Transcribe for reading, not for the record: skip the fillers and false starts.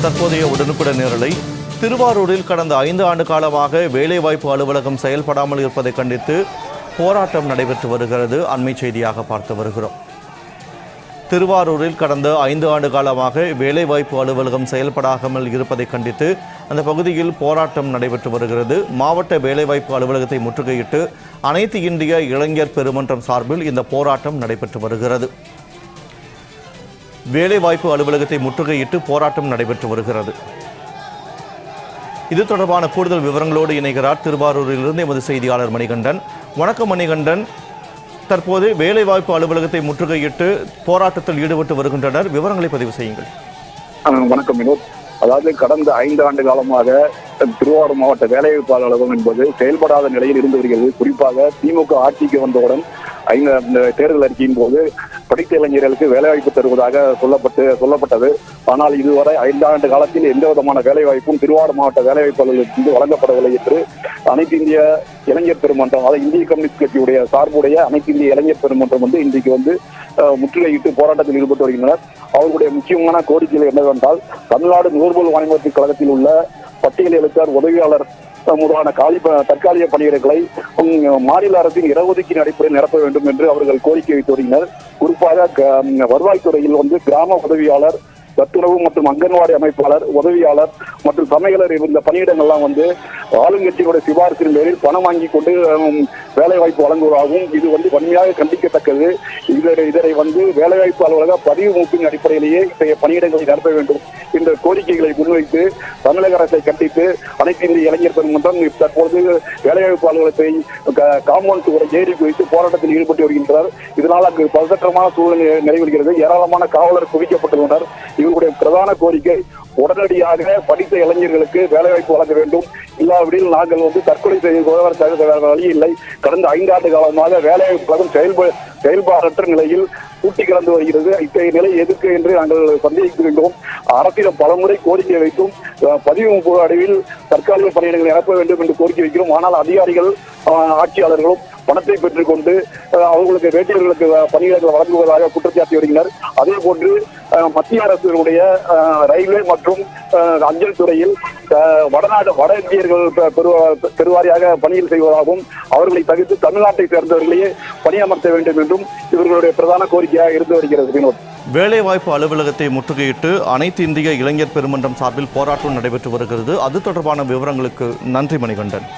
தற்போதைய உடனுக்குடன் நேரலை. திருவாரூரில் கடந்த 5 ஆண்டு காலமாக வேலைவாய்ப்பு அலுவலகம் செயல்படாமல் இருப்பதை கண்டித்து போராட்டம் நடைபெற்று வருகிறது. அண்மை செய்தியாக பார்த்து வருகிறோம். திருவாரூரில் கடந்த 5 ஆண்டு காலமாக வேலைவாய்ப்பு அலுவலகம் செயல்படாமல் இருப்பதை கண்டித்து அந்த பகுதியில் போராட்டம் நடைபெற்று வருகிறது. மாவட்ட வேலைவாய்ப்பு அலுவலகத்தை முற்றுகையிட்டு அனைத்து இந்திய இளைஞர் பெருமன்றம் சார்பில் இந்த போராட்டம் நடைபெற்று வருகிறது. வேலைவாய்ப்பு அலுவலகத்தை முற்றுகையிட்டு போராட்டம் நடைபெற்று வருகிறது. இது தொடர்பான கூடுதல் விவரங்களோடு இணைகிறார் திருவாரூரிலிருந்து எமது செய்தியாளர் மணிகண்டன். வணக்கம் மணிகண்டன். தற்போது வேலைவாய்ப்பு அலுவலகத்தை முற்றுகையிட்டு போராட்டத்தில் ஈடுபட்டு வருகின்றனர். விவரங்களை பதிவு செய்யுங்கள். வணக்கம் வினோத். அதாவது கடந்த 5 ஆண்டு காலமாக திருவாரூர் மாவட்ட வேலைவாய்ப்பு அலுவலகம் என்பது செயல்படாத நிலையில் இருந்து வருகிறது. குறிப்பாக திமுக ஆட்சிக்கு வந்தவுடன் தேர்தல் அறிக்கையின் போது படித்த இளைஞர்களுக்கு வேலைவாய்ப்பு தருவதாக சொல்லப்பட்டது. ஆனால் இதுவரை 5 ஆண்டு காலத்தில் எந்த விதமான வேலைவாய்ப்பும் திருவாரூர் மாவட்ட வேலைவாய்ப்பு அலுவலகத்திற்கு வழங்கப்படவில்லை என்று அனைத்து இந்திய இளைஞர் பெருமன்றம், அதாவது இந்திய கம்யூனிஸ்ட் கட்சியுடைய சார்புடைய அனைத்து இந்திய இளைஞர் பெருமன்றம் இன்றைக்கு முற்றுகையிட்டு போராட்டத்தில் ஈடுபட்டு வருகின்றனர். அவர்களுடைய முக்கியமான கோரிக்கைகள் என்னவென்றால், தமிழ்நாடு நுகர்வோர் வாணிப கழகத்தில் உள்ள பட்டியல் எழுத்தாளர் உதவியாளர் முதலான தற்காலிக பணியிடங்களை மாநில அரசின் இடஒதுக்கீடு அடிப்படையில் நிரப்ப வேண்டும் என்று அவர்கள் கோரிக்கை வைத்து வருகின்றனர். குறிப்பாக வருவாய்த்துறையில் கிராம உதவியாளர், சத்துணவு மற்றும் அங்கன்வாடி அமைப்பாளர், உதவியாளர் மற்றும் சமையலர் இந்த பணியிடங்கள்லாம் ஆளுங்கட்சிகளுடைய சிபாரிசின் பேரில் பணம் வாங்கி கொண்டு வேலைவாய்ப்பு வழங்குவதாகவும் இது வன்மையாக கண்டிக்கத்தக்கது. இதனை வேலைவாய்ப்பு அலுவலக பதிவு மூப்பின் அடிப்படையிலேயே இத்தகைய பணியிடங்களை நிரப்ப வேண்டும் என்ற கோரிக்கைகளை முன்வைத்து தமிழக அரசை கண்டித்து அனைத்து இந்திய இளைஞர் பெருமன்றம் தற்போது வேலைவாய்ப்பு அலுவலகத்தை காம்பவுண்ட் சுவரை ஏறி வைத்து போராட்டத்தில் ஈடுபட்டு வருகின்றனர். இதனால் அங்கு பதற்றமான சூழ்நிலை நிலவுகிறது. ஏராளமான காவலர் குவிக்கப்பட்டுள்ளனர். இவர்களுடைய பிரதான கோரிக்கை, உடனடியாக படித்த இளைஞர்களுக்கு வேலைவாய்ப்பு வழங்க வேண்டும். இல்லாவிடில் நாங்கள் தற்கொலை செய்ய வழி இல்லை. கடந்த 5 ஆண்டு காலமாக வேலைவாய்ப்பு செயல்பாடற்ற நிலையில் கூட்டி கலந்து வருகிறது. இத்தகைய நிலை எதுக்கு என்று நாங்கள் சந்தேகிக்கின்றோம். அரசிடம் பலமுறை கோரிக்கை வைத்தும் பதிவு அடைவில் தற்காலிக பணியிடங்களை நிரப்ப வேண்டும் என்று கோரிக்கை வைக்கிறோம். ஆனால் அதிகாரிகள், ஆட்சியாளர்களும் பணத்தை பெற்றுக் கொண்டு அவர்களுக்கு வேண்டியவர்களுக்கு பணியிடங்கள் வழங்குவதாக குற்றச்சாட்டி வருகின்றனர். அதே போன்று மத்திய அரசுடைய ரயில்வே மற்றும் அஞ்சல் துறையில் வட இந்தியர்கள் பெருவாரியாக பணியில் செய்வதாகவும் அவர்களை தவிர்த்து தமிழ்நாட்டை சேர்ந்தவர்களையே பணியமர்த்த வேண்டும் என்றும் இவர்களுடைய பிரதான கோரிக்கையாக இருந்து வருகிறது. வினோத், வேலைவாய்ப்பு அலுவலகத்தை முற்றுகையிட்டு அனைத்து இந்திய இளைஞர் பெருமன்றம் சார்பில் போராட்டம் நடைபெற்று வருகிறது. அது தொடர்பான விவரங்களுக்கு நன்றி மணிகண்டன்.